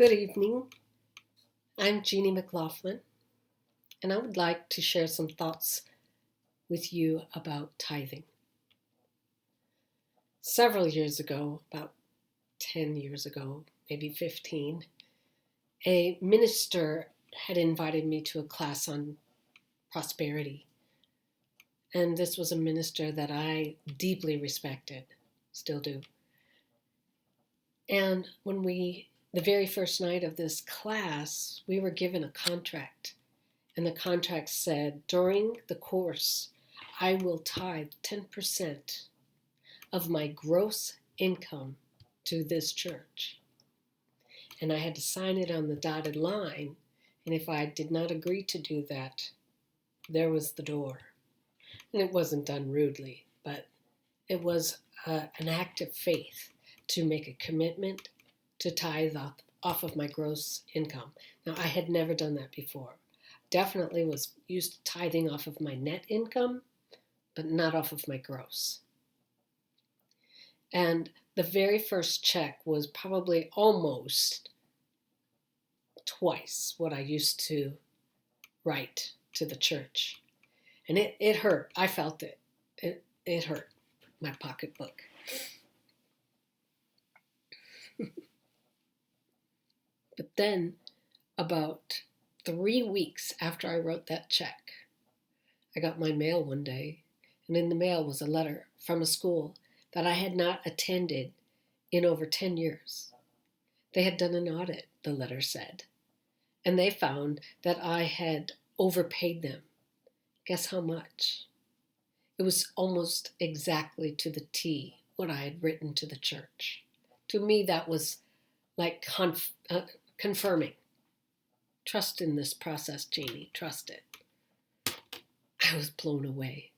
Good evening. I'm Jeanne Maclaughlin, and I would like to share some thoughts with you about tithing. Several years ago, about 10 years ago, maybe 15, a minister had invited me to a class on prosperity. And this was a minister that I deeply respected, still do. And the very first night of this class, we were given a contract. And the contract said, during the course, I will tithe 10% of my gross income to this church. And I had to sign it on the dotted line. And if I did not agree to do that, there was the door. And it wasn't done rudely, but it was an act of faith to make a commitment to tithe off of my gross income. Now, I had never done that before. Definitely was used to tithing off of my net income, but not off of my gross. And the very first check was probably almost twice what I used to write to the church. And it hurt. I felt it. It hurt my pocketbook. But then, about 3 weeks after I wrote that check, I got my mail one day, and in the mail was a letter from a school that I had not attended in over 10 years. They had done an audit, the letter said, and they found that I had overpaid them. Guess how much? It was almost exactly to the T what I had written to the church. To me, that was like confirming. Trust in this process, Jeanne. Trust it. I was blown away.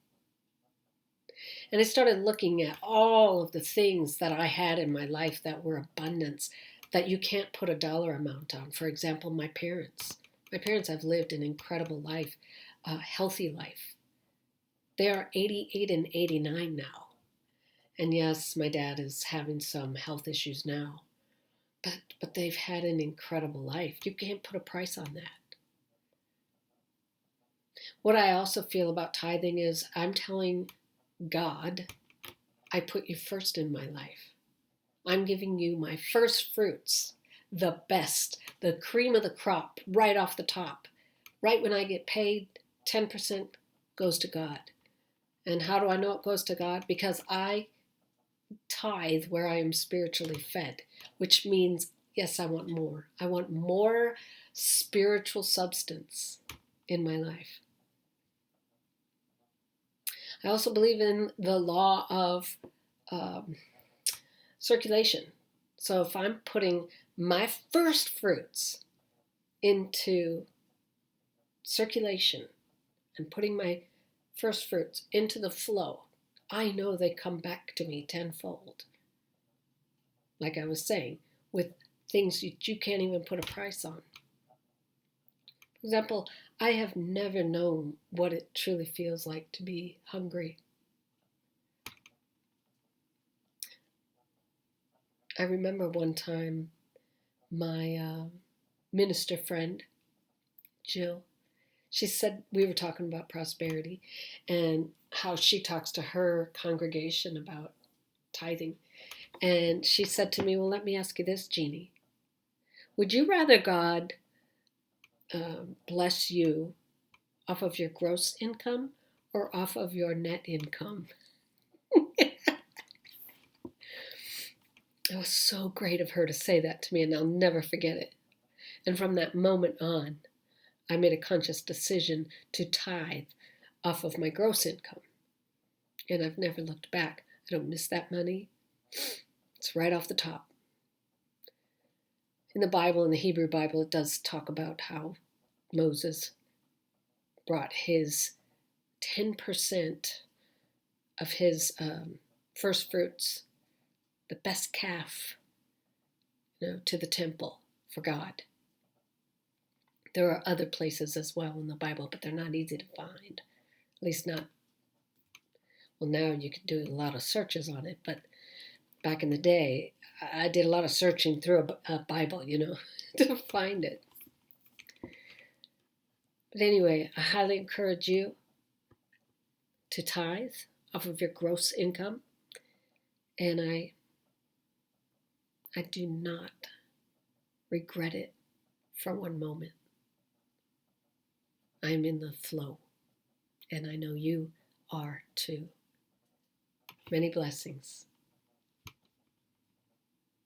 And I started looking at all of the things that I had in my life that were abundance that you can't put a dollar amount on. For example, my parents. My parents have lived an incredible life, a healthy life. They are 88 and 89 now. And yes, my dad is having some health issues now. But they've had an incredible life. You can't put a price on that. What I also feel about tithing is I'm telling God, I put you first in my life. I'm giving you my first fruits, the best, the cream of the crop, right off the top. Right when I get paid, 10% goes to God. And how do I know it goes to God? Because I tithe where I am spiritually fed, which means, yes, I want more. I want more spiritual substance in my life. I also believe in the law of circulation. So if I'm putting my first fruits into circulation and putting my first fruits into the flow, I know they come back to me tenfold. Like I was saying, with things that you can't even put a price on. For example, I have never known what it truly feels like to be hungry. I remember one time my minister friend, Jill, she said, we were talking about prosperity and how she talks to her congregation about tithing. And she said to me, well, let me ask you this, Jeanne. Would you rather God bless you off of your gross income or off of your net income? It was so great of her to say that to me, and I'll never forget it. And from that moment on, I made a conscious decision to tithe off of my gross income. And I've never looked back. I don't miss that money. It's right off the top. In the Bible, in the Hebrew Bible, it does talk about how Moses brought his 10% of his first fruits, the best calf, to the temple for God. There are other places as well in the Bible, but they're not easy to find. At least not. Well, now you can do a lot of searches on it, but back in the day, I did a lot of searching through a Bible, to find it. But anyway, I highly encourage you to tithe off of your gross income. And I do not regret it for one moment. I'm in the flow, and I know you are too. Many blessings.